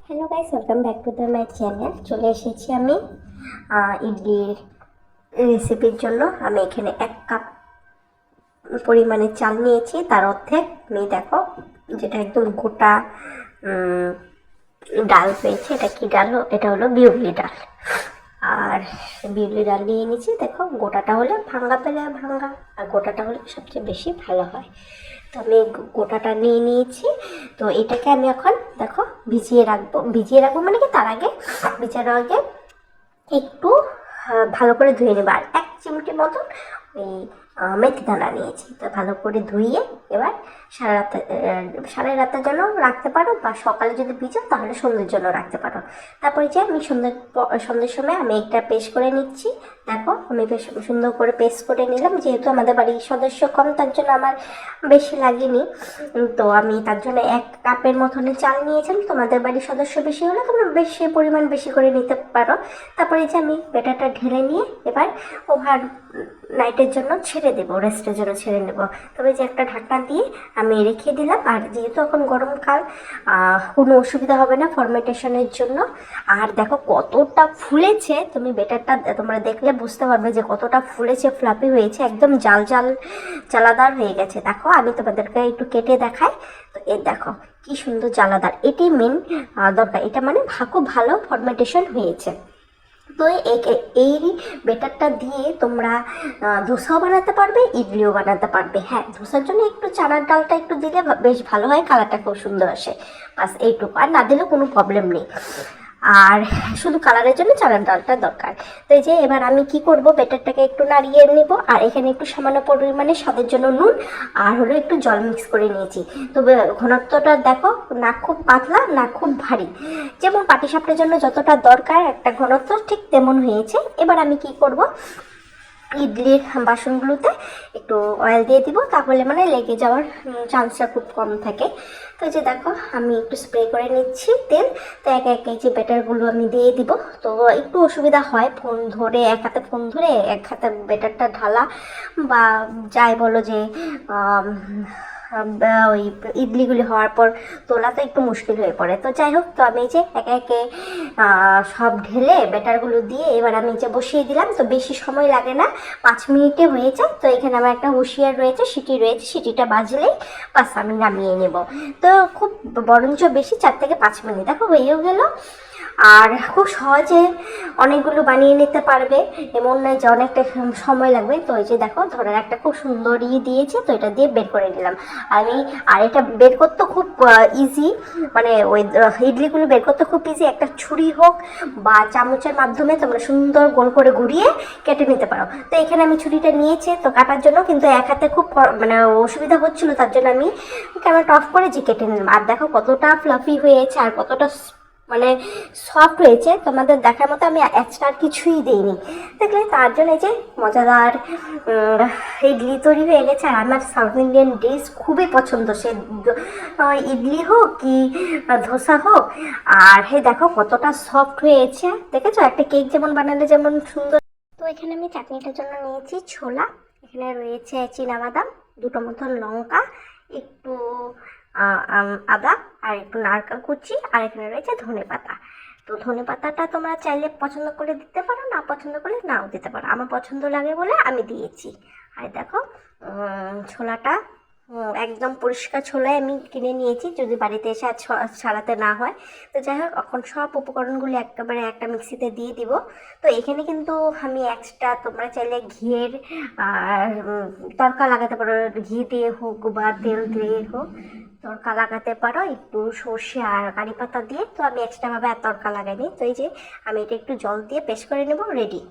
Hello guys, welcome back to my channel. চলে এসেছি আমি ইডলির রেসিপির জন্য। আমি এখানে 1 কাপ পরিমাণে চাল নিয়েছি, তার অর্ধেক আমি দেখো যেটা একদম গোটা ডাল পেয়েছি। এটা কি ডাল? এটা হলো বিউলি ডাল। আর বিউলি ডাল নিয়ে নিয়েছি। দেখো গোটাটা হলে ভাঙ্গা পেলে ভাঙ্গা, আর গোটাটা হলে সবচেয়ে বেশি ভালো হয়। তো আমি গোটাটা নিয়ে নিয়েছি। তো এটাকে আমি এখন দেখো ভিজিয়ে রাখবো মানে কি, তার আগে ভিজানোর আগে একটু ভালো করে ধুয়ে নেবো। আর 1 চিমটি মতন ওই মেথি দানা নিয়েছি। তো ভালো করে ধুইয়ে এবার সারা রাতের জন্য রাখতে পারো, বা সকালে যদি ভিজো তাহলে সন্ধ্যের জন্য রাখতে পারো। তারপরে যে আমি সন্ধ্যের সময় আমি একটা পেস্ট করে নিচ্ছি। দেখো আমি বেশ সুন্দর করে পেস্ট করে নিলাম। যেহেতু আমাদের বাড়ির সদস্য কম, তার জন্য আমার বেশি লাগেনি। তো আমি তার জন্য 1 কাপের মতন চাল নিয়েছিলাম। তোমাদের বাড়ির সদস্য বেশি হলে তোমরা বেশি পরিমাণ বেশি করে নিতে পারো। তারপরে যে আমি ব্যাটারটা ঢেলে নিয়ে এবার ওভার নাইটের জন্য ছেড়ে দেবো, রেস্টের জন্য ছেড়ে নেব। তবে যে একটা ঢাকনা দিয়ে আমি রেখে দিলাম। আর যেহেতু এখন গরমকাল, কোনো অসুবিধা হবে না ফার্মেন্টেশনের জন্য। আর দেখো কতটা ফুলেছে, তুমি ব্যাটারটা তোমরা দেখলে বুঝতে পারবে যে কতটা ফুলেছে, ফ্লাফি হয়েছে, একদম জাল জাল জালাদার হয়ে গেছে। দেখো আমি তোমাদেরকে একটু কেটে দেখাই। তো এই দেখো কি সুন্দর জালাদার। এটি মেন দরকার, এটা মানে খুব ভালো ফার্মেন্টেশন হয়েছে। তো এই বেটারটা দিয়ে তোমরা ধোসাও বানাতে পারবে, ইডলিও বানাতে পারবে। হ্যাঁ, ধোসার জন্য একটু চানার ডালটা একটু দিলে বেশ ভালো হয়, কালারটা খুব সুন্দর আসে। বাস এইটুকু, আর না দিলেও কোনো প্রবলেম নেই। আর শুধু কালারের জন্য চানার ডালটা দরকার। তো এই যে এবার আমি কি করব, বেটারটাকে একটু নাড়িয়ে নেব। আর এখানে একটু সামান্য পরিমাণে স্বাদের জন্য নুন আর হলো একটু জল মিক্স করে নিয়েছি। তবে ঘনত্বটা দেখো, না খুব পাতলা না খুব ভারী, যেমন পাটিসাপটার জন্য যতটা দরকার একটা ঘনত্ব, ঠিক তেমন হয়েছে। এবার আমি কি করব, ইডলির বাসনগুলোতে একটু অয়েল দিয়ে দিব, তাহলে মানে লেগে যাওয়ার চান্সটা খুব কম থাকে। তো যে দেখো আমি একটু স্প্রে করে নিচ্ছি তেল। তো একে একে যে ব্যাটারগুলো আমি দিয়ে দিব। তো একটু অসুবিধা হয় ফোন ধরে, এক হাতে ফোন ধরে এক হাতে ব্যাটারটা ঢালা, বা যাই বলো যে ওই ইডলিগুলি হওয়ার পর তোলা তো একটু মুশকিল হয়ে পড়ে। তো যাই হোক, তো আমি যে একে একে সব ঢেলে ব্যাটারগুলো দিয়ে এবার আমি যে বসিয়ে দিলাম। তো বেশি সময় লাগে না, 5 মিনিটে হয়ে যায়। তো এখানে আমার একটা হুঁশিয়ার রয়েছে, সিটি রয়েছে, সিটিটা বাজলেই বাস আমি নামিয়ে নেব। তো খুব বরঞ্চ বেশি 4 থেকে 5 মিনিট, দেখো হয়েও গেল। আর খুব সহজে অনেকগুলো বানিয়ে নিতে পারবে, এমন নয় যে অনেকটা সময় লাগবে। তো এই যে দেখো ধরার একটা খুব সুন্দর দিয়েছে, তো এটা দিয়ে বের করে নিলাম আমি। আর এটা বের করতে খুব ইজি, মানে ওই ইডলিগুলো বের করতে খুব ইজি। একটা ছুরি হোক বা চামচের মাধ্যমে তোমরা সুন্দর গোল করে ঘুরিয়ে কেটে নিতে পারো। তো এখানে আমি ছুরিটা নিয়েছি তো কাটার জন্য, কিন্তু এক হাতে খুব মানে অসুবিধা হচ্ছিলো, তার জন্য আমি ক্যামেরাটা অফ করে যে কেটে নিলাম। আর দেখো কতটা ফ্লাফি হয়েছে আর কতটা মানে সফট হয়েছে, তোমাদের দেখার মতো আমি এক্সট্রা কিছুই দিইনি। দেখলে, তার জন্য এই যে মজাদার ইডলি তৈরি হয়ে গেছে। আর আমার সাউথ ইন্ডিয়ান ডিশ খুবই পছন্দ, সে ইডলি হোক কি ধোসা হোক। আর হে দেখো কতটা সফট হয়েছে, দেখেছো একটা কেক যেমন বানালে যেমন সুন্দর। তো এখানে আমি চাটনিটার জন্য নিয়েছি ছোলা, এখানে রয়েছে চীনাবাদাম, 2টো মতন লঙ্কা, একটু আদা, আর একটু নারকেল কুচি, আর এখানে রয়েছে ধনেপাতা। তো ধনেপাতাটা তোমরা চাইলে পছন্দ করে দিতে পারো, না পছন্দ করলে নাও দিতে পারো। আমার পছন্দ লাগে বলে আমি দিয়েছি। আর দেখো ছোলাটা একদম পরিষ্কার ছোলায় আমি কিনে নিয়েছি, যদি বাড়িতে এসে ছাড়াতে না হয়। তো যাই হোক, এখন সব উপকরণগুলি একেবারে একটা মিক্সিতে দিয়ে দিব। তো এখানে কিন্তু আমি এক্সট্রা, তোমরা চাইলে ঘিয়ের তড়কা লাগাতে পারো, ঘি দিয়ে হোক বা তেল দিয়ে হোক তড়কা লাগাতে পারো, একটু সর্ষে আর কারি পাতা দিয়ে। তো আমি এক্সট্রাভাবে আর তড়কা লাগাইনি। তো এই যে আমি এটা একটু জল দিয়ে পেস্ট করে নেব, রেডি।